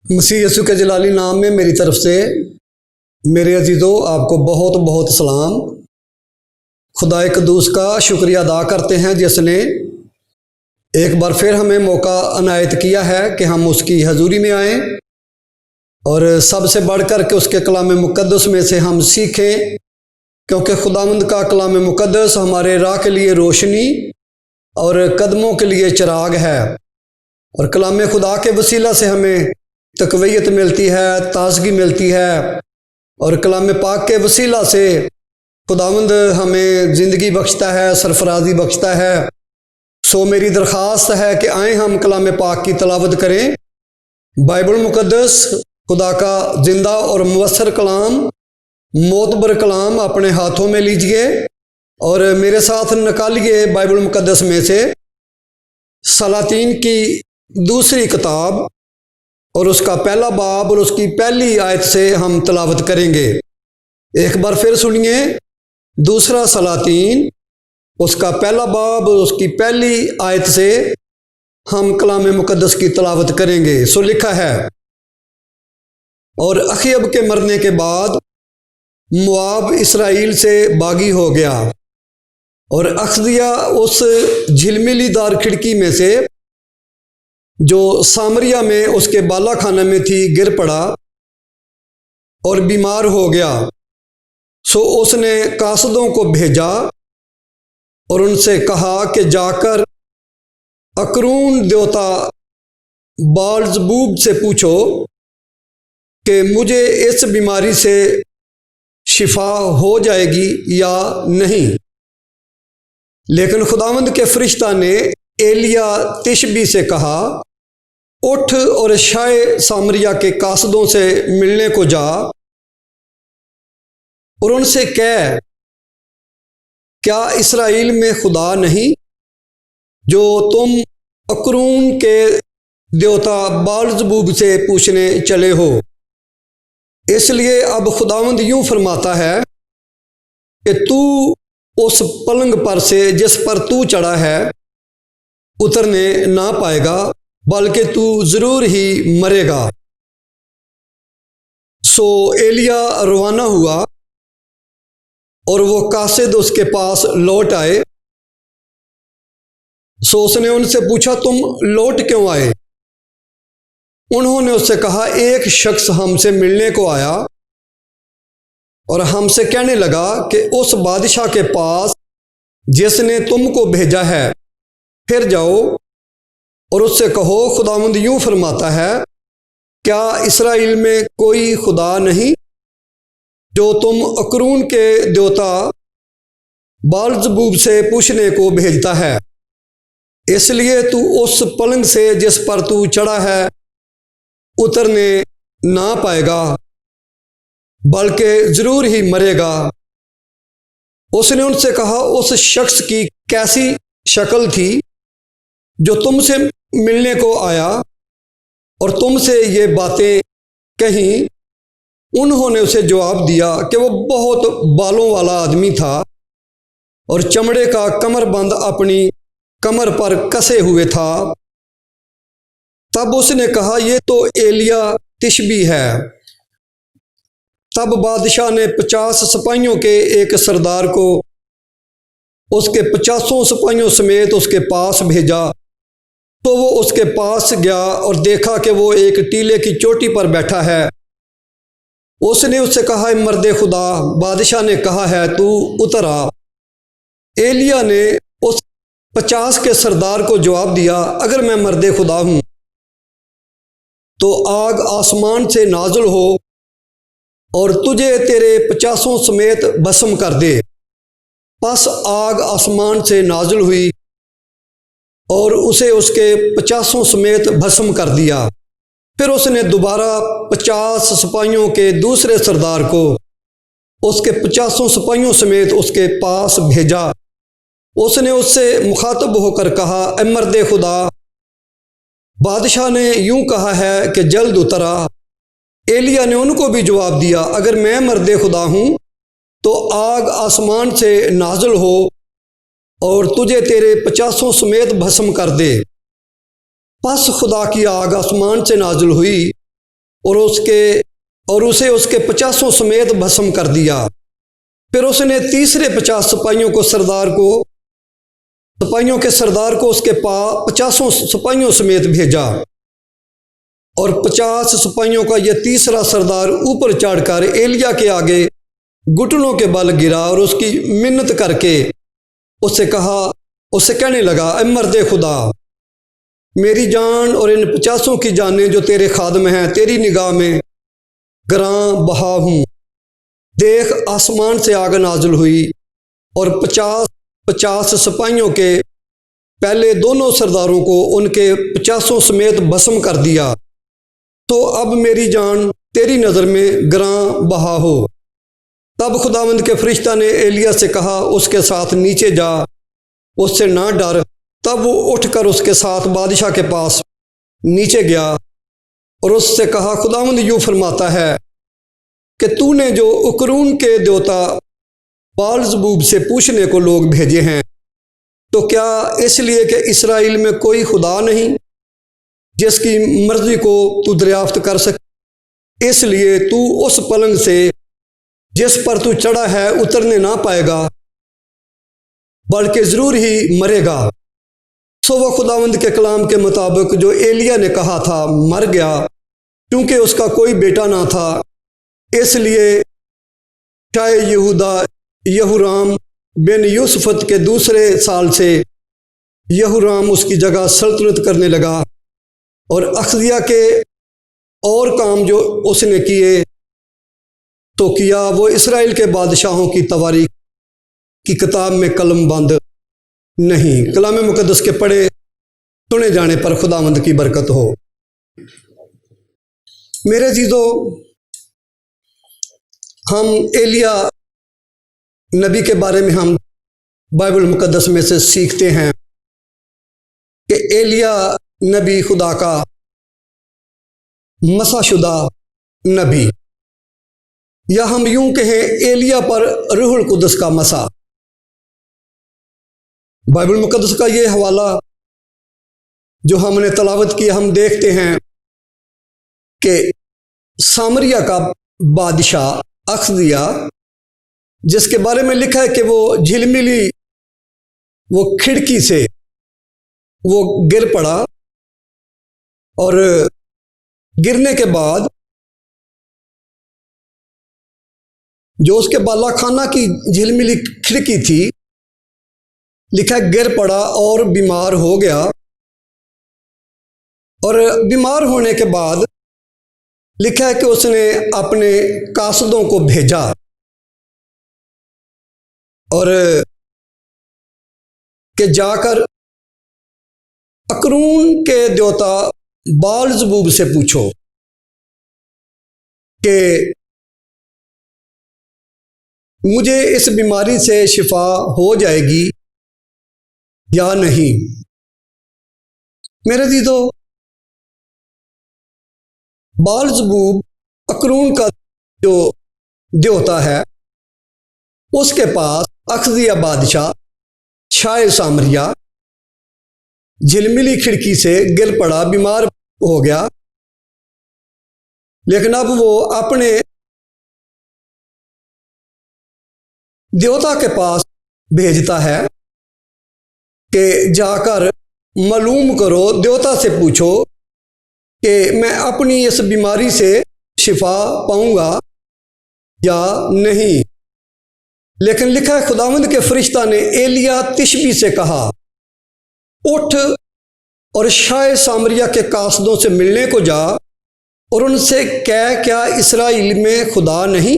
مسیح یسوع کے جلالی نام میں میری طرف سے میرے عزیزوں آپ کو بہت بہت سلام۔ خدا قدوس کا شکریہ ادا کرتے ہیں جس نے ایک بار پھر ہمیں موقع عنایت کیا ہے کہ ہم اس کی حضوری میں آئیں اور سب سے بڑھ کر کے اس کے کلام مقدس میں سے ہم سیکھیں، کیونکہ خداوند کا کلام مقدس ہمارے راہ کے لیے روشنی اور قدموں کے لیے چراغ ہے، اور کلام خدا کے وسیلہ سے ہمیں تقویت ملتی ہے، تازگی ملتی ہے، اور کلام پاک کے وسیلہ سے خداوند ہمیں زندگی بخشتا ہے، سرفرازی بخشتا ہے۔ سو میری درخواست ہے کہ آئیں ہم کلام پاک کی تلاوت کریں۔ بائبل مقدس خدا کا زندہ اور مؤثر کلام، معتبر کلام اپنے ہاتھوں میں لیجئے اور میرے ساتھ نکالیے بائبل مقدس میں سے سلاطین کی دوسری کتاب اور اس کا پہلا باب اور اس کی پہلی آیت سے ہم تلاوت کریں گے۔ ایک بار پھر سنیے، دوسرا سلاطین اس کا پہلا باب اور اس کی پہلی آیت سے ہم کلام مقدس کی تلاوت کریں گے۔ سو لکھا ہے، اور اخیب کے مرنے کے بعد مواب اسرائیل سے باغی ہو گیا، اور اخزیہ اس جھلملی دار کھڑکی میں سے جو سامریہ میں اس کے بالا خانہ میں تھی گر پڑا اور بیمار ہو گیا۔ سو اس نے قاصدوں کو بھیجا اور ان سے کہا کہ جا کر اکرون دیوتا بالزبوب سے پوچھو کہ مجھے اس بیماری سے شفا ہو جائے گی یا نہیں۔ لیکن خداوند کے فرشتہ نے ایلیا تشبی سے کہا، اٹھ اور شاہ سامریہ کے قاصدوں سے ملنے کو جا اور ان سے کہہ، کیا اسرائیل میں خدا نہیں جو تم اکرون کے دیوتا بالزبوب سے پوچھنے چلے ہو؟ اس لیے اب خداوند یوں فرماتا ہے کہ تو اس پلنگ پر سے جس پر تو چڑھا ہے اترنے نہ پائے گا، بلکہ تو ضرور ہی مرے گا۔ سو ایلیا روانہ ہوا اور وہ قاصد اس کے پاس لوٹ آئے۔ سو اس نے ان سے پوچھا، تم لوٹ کیوں آئے؟ انہوں نے اس سے کہا، ایک شخص ہم سے ملنے کو آیا اور ہم سے کہنے لگا کہ اس بادشاہ کے پاس جس نے تم کو بھیجا ہے پھر جاؤ اور اس سے کہو، خداوند یوں فرماتا ہے، کیا اسرائیل میں کوئی خدا نہیں جو تم اکرون کے دیوتا بالزبوب سے پوچھنے کو بھیجتا ہے؟ اس لیے تو اس پلنگ سے جس پر تو چڑھا ہے اترنے نہ پائے گا، بلکہ ضرور ہی مرے گا۔ اس نے ان سے کہا، اس شخص کی کیسی شکل تھی جو تم سے ملنے کو آیا اور تم سے یہ باتیں کہیں؟ انہوں نے اسے جواب دیا کہ وہ بہت بالوں والا آدمی تھا اور چمڑے کا کمر بند اپنی کمر پر کسے ہوئے تھا۔ تب اس نے کہا، یہ تو ایلیا تشبی ہے۔ تب بادشاہ نے 50 سپاہیوں کے ایک سردار کو اس کے 50 سپاہیوں سمیت اس کے پاس بھیجا، تو وہ اس کے پاس گیا اور دیکھا کہ وہ ایک ٹیلے کی چوٹی پر بیٹھا ہے۔ اس نے اس سے کہا، اے مرد خدا، بادشاہ نے کہا ہے تو اتر آ۔ ایلیا نے اس 50 کے سردار کو جواب دیا، اگر میں مرد خدا ہوں تو آگ آسمان سے نازل ہو اور تجھے تیرے 50 سمیت بھسم کر دے۔ پس آگ آسمان سے نازل ہوئی اور اسے اس کے 50 سمیت بھسم کر دیا۔ پھر اس نے دوبارہ 50 سپاہیوں کے دوسرے سردار کو اس کے 50 سپاہیوں سمیت اس کے پاس بھیجا۔ اس نے اس سے مخاطب ہو کر کہا، اے مرد خدا، بادشاہ نے یوں کہا ہے کہ جلد اترا۔ ایلیا نے ان کو بھی جواب دیا، اگر میں مرد خدا ہوں تو آگ آسمان سے نازل ہو اور تجھے تیرے 50 سمیت بھسم کر دے۔ پس خدا کی آگ آسمان سے نازل ہوئی اور اسے اس کے 50 سمیت بھسم کر دیا۔ پھر اس نے تیسرے 50 سپاہیوں کے سردار کو اس کے 50 سپاہیوں سمیت بھیجا، اور 50 سپاہیوں کا یہ تیسرا سردار اوپر چڑھ کر ایلیا کے آگے گھٹنوں کے بل گرا اور اس کی منت کر کے اس سے کہنے لگا، اے مرد خدا، میری جان اور ان 50 کی جانیں جو تیرے خادم ہیں تیری نگاہ میں گراں بہا ہوں۔ دیکھ، آسمان سے آگ نازل ہوئی اور 50 سپاہیوں کے پہلے دونوں سرداروں کو ان کے 50 سمیت بھسم کر دیا۔ تو اب میری جان تیری نظر میں گراں بہا ہو۔ تب خداوند کے فرشتہ نے ایلیا سے کہا، اس کے ساتھ نیچے جا، اس سے نہ ڈر۔ تب وہ اٹھ کر اس کے ساتھ بادشاہ کے پاس نیچے گیا اور اس سے کہا، خداوند یوں فرماتا ہے کہ تو نے جو اکرون کے دیوتا بال زبوب سے پوچھنے کو لوگ بھیجے ہیں، تو کیا اس لیے کہ اسرائیل میں کوئی خدا نہیں جس کی مرضی کو تو دریافت کر سکے؟ اس لیے تو اس پلنگ سے جس پر تو چڑھا ہے اترنے نہ پائے گا، بلکہ ضرور ہی مرے گا۔ سو وہ خداوند کے کلام کے مطابق جو ایلیا نے کہا تھا مر گیا، کیونکہ اس کا کوئی بیٹا نہ تھا۔ اس لیے شاہ یہودا یہورام بن یوسفت کے دوسرے سال سے یہورام اس کی جگہ سلطنت کرنے لگا، اور اخزیہ کے اور کام جو اس نے کیے تو کیا، وہ اسرائیل کے بادشاہوں کی تواریخ کی کتاب میں قلم بند نہیں۔ کلام مقدس کے پڑھے سنے جانے پر خداوند کی برکت ہو۔ میرے عزیزو، ہم ایلیا نبی کے بارے میں ہم بائبل مقدس میں سے سیکھتے ہیں کہ ایلیا نبی خدا کا مسح شدہ نبی، یا ہم یوں کہیں ایلیا پر روح القدس کا مسح۔ بائبل مقدس کا یہ حوالہ جو ہم نے تلاوت کیا، ہم دیکھتے ہیں کہ سامریہ کا بادشاہ اخزیہ، جس کے بارے میں لکھا ہے کہ وہ جھلملی وہ کھڑکی سے وہ گر پڑا، اور گرنے کے بعد جو اس کے بالا خانہ کی جھلملی کھڑکی تھی، لکھا ہے گر پڑا اور بیمار ہو گیا، اور بیمار ہونے کے بعد لکھا ہے کہ اس نے اپنے قاصدوں کو بھیجا اور کہ جا کر اکرون کے دیوتا بال زبوب سے پوچھو کہ مجھے اس بیماری سے شفا ہو جائے گی یا نہیں۔ میرے عزیزو، بال زبوب اکرون کا جو دیوتا ہے، اس کے پاس اخزیہ بادشاہ شاہ سامریہ جھلملی کھڑکی سے گر پڑا، بیمار ہو گیا، لیکن اب وہ اپنے دیوتا کے پاس بھیجتا ہے کہ جا کر معلوم کرو، دیوتا سے پوچھو کہ میں اپنی اس بیماری سے شفا پاؤں گا یا نہیں۔ لیکن لکھا ہے خداوند کے فرشتہ نے ایلیا تشبی سے کہا، اٹھ اور شاہ سامریہ کے قاصدوں سے ملنے کو جا اور ان سے کہہ، کیا اسرائیل میں خدا نہیں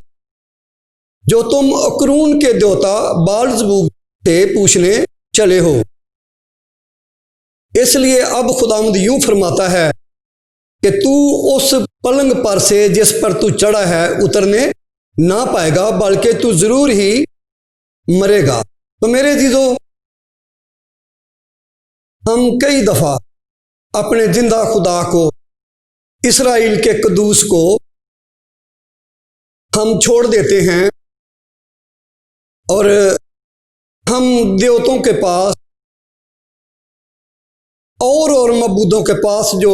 جو تم اکرون کے دیوتا بال زبوب سے پوچھنے چلے ہو؟ اس لیے اب خداوند یوں فرماتا ہے کہ تو اس پلنگ پر سے جس پر تو چڑھا ہے اترنے نہ پائے گا، بلکہ تو ضرور ہی مرے گا۔ تو میرے عزیزو، ہم کئی دفعہ اپنے زندہ خدا کو، اسرائیل کے قدوس کو ہم چھوڑ دیتے ہیں، اور ہم دیوتوں کے پاس اور معبودوں کے پاس جو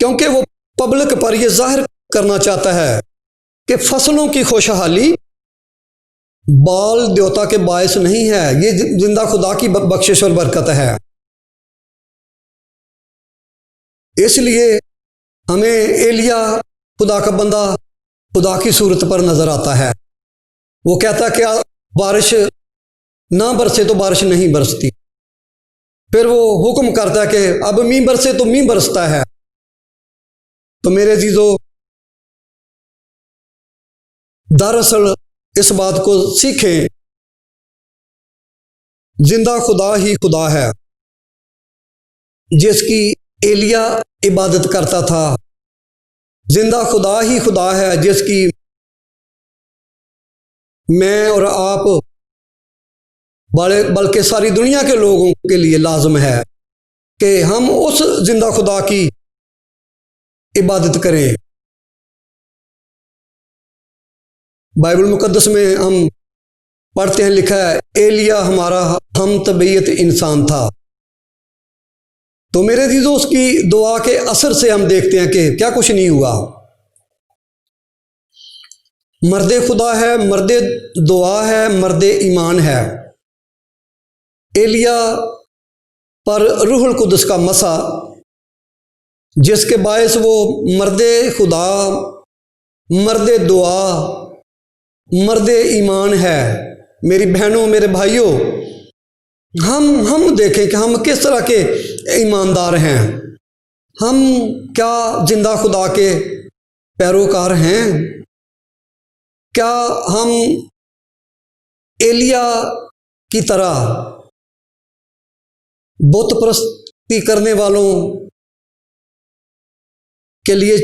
کیونکہ وہ پبلک پر یہ ظاہر کرنا چاہتا ہے کہ فصلوں کی خوشحالی بال دیوتا کے باعث نہیں ہے، یہ زندہ خدا کی بخشش اور برکت ہے۔ اس لیے ہمیں ایلیا خدا کا بندہ خدا کی صورت پر نظر آتا ہے۔ وہ کہتا ہے کہ بارش نہ برسے تو بارش نہیں برستی، پھر وہ حکم کرتا ہے کہ اب مینہ برسے تو مینہ برستا ہے۔ تو میرے عزیزو، دراصل اس بات کو سیکھیں، زندہ خدا ہی خدا ہے جس کی ایلیا عبادت کرتا تھا، زندہ خدا ہی خدا ہے جس کی میں اور آپ بلکہ ساری دنیا کے لوگوں کے لیے لازم ہے کہ ہم اس زندہ خدا کی عبادت کریں۔ بائبل مقدس میں ہم پڑھتے ہیں، لکھا ہے ایلیا ہمارا ہم طبیعت انسان تھا۔ تو میرے عزیزو، اس کی دعا کے اثر سے ہم دیکھتے ہیں کہ کیا کچھ نہیں ہوا۔ مرد خدا ہے، مرد دعا ہے، مرد ایمان ہے۔ ایلیا پر روح القدس کا مسا، جس کے باعث وہ مرد خدا، مرد دعا، مرد ایمان ہے۔ میری بہنوں، میرے بھائیوں، ہم دیکھیں کہ ہم کس طرح کے ایماندار ہیں۔ ہم کیا زندہ خدا کے پیروکار ہیں؟ کیا ہم ایلیا کی طرح بت پرستی کرنے والوں کے لیے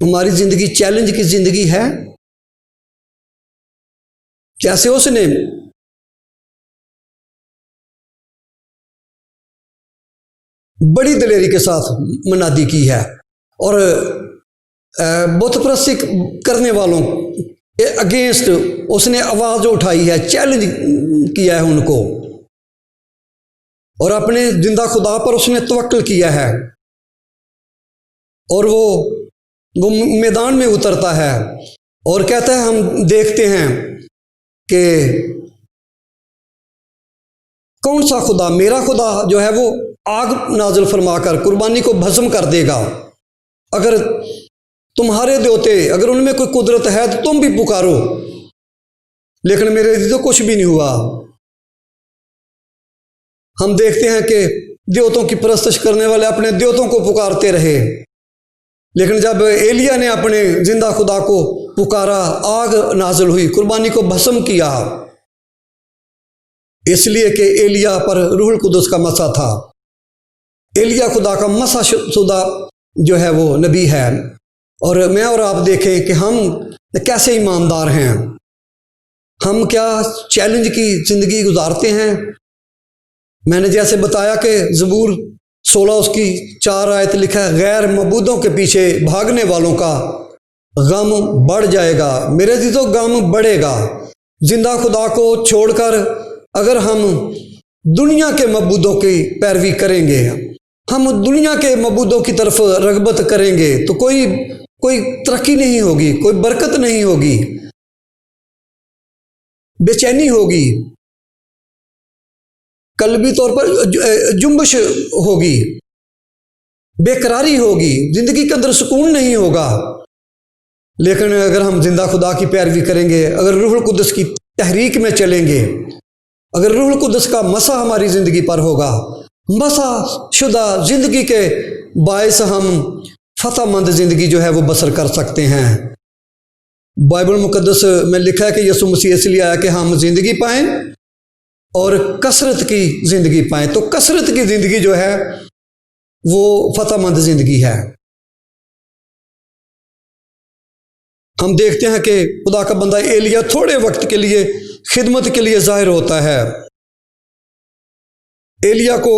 ہماری زندگی چیلنج کی زندگی ہے؟ جیسے اس نے بڑی دلیری کے ساتھ منادی کی ہے اور بت پرستی کرنے والوں کے اگینسٹ اس نے آواز اٹھائی ہے، چیلنج کیا ہے ان کو، اور اپنے زندہ خدا پر اس نے توکل کیا ہے، اور وہ میدان میں اترتا ہے اور کہتا ہے، ہم دیکھتے ہیں کہ کون سا خدا، میرا خدا جو ہے وہ آگ نازل فرما کر قربانی کو بھسم کر دے گا۔ اگر تمہارے دیوتے، اگر ان میں کوئی قدرت ہے تو تم بھی پکارو۔ لیکن میرے عزیزو، کچھ بھی نہیں ہوا۔ ہم دیکھتے ہیں کہ دیوتوں کی پرستش کرنے والے اپنے دیوتوں کو پکارتے رہے، لیکن جب ایلیا نے اپنے زندہ خدا کو پکارا، آگ نازل ہوئی، قربانی کو بھسم کیا، اس لیے کہ ایلیا پر روح القدس کا مسا تھا۔ ایلیا خدا کا مسا شدہ جو ہے وہ نبی ہے، اور میں اور آپ دیکھیں کہ ہم کیسے ایماندار ہیں۔ ہم کیا چیلنج کی زندگی گزارتے ہیں؟ میں نے جیسے بتایا کہ زبور 16 اس کی 4 آیت لکھا ہے، غیر معبودوں کے پیچھے بھاگنے والوں کا غم بڑھ جائے گا۔ میرے عزیزو، غم بڑھے گا۔ زندہ خدا کو چھوڑ کر اگر ہم دنیا کے معبودوں کی پیروی کریں گے، ہم دنیا کے معبودوں کی طرف رغبت کریں گے، تو کوئی ترقی نہیں ہوگی، کوئی برکت نہیں ہوگی، بے چینی ہوگی، قلبی طور پر جنبش ہوگی، بے قراری ہوگی، زندگی کے اندر سکون نہیں ہوگا۔ لیکن اگر ہم زندہ خدا کی پیروی کریں گے، اگر روح القدس کی تحریک میں چلیں گے، اگر روح القدس کا مسا ہماری زندگی پر ہوگا، مسا شدہ زندگی کے باعث ہم فتح مند زندگی جو ہے وہ بسر کر سکتے ہیں۔ بائبل مقدس میں لکھا ہے کہ یسوع مسیح اس لیے آیا کہ ہم زندگی پائیں اور کثرت کی زندگی پائیں۔ تو کثرت کی زندگی جو ہے وہ فتح مند زندگی ہے۔ ہم دیکھتے ہیں کہ خدا کا بندہ ایلیا تھوڑے وقت کے لیے خدمت کے لیے ظاہر ہوتا ہے۔ ایلیا کو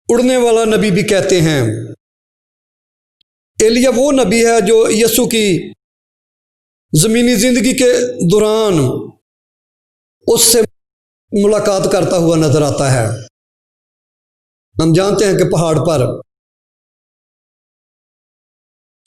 اڑنے والا نبی بھی کہتے ہیں۔ ایلیا وہ نبی ہے جو یسوع کی زمینی زندگی کے دوران اس سے ملاقات کرتا ہوا نظر آتا ہے۔ ہم جانتے ہیں کہ پہاڑ پر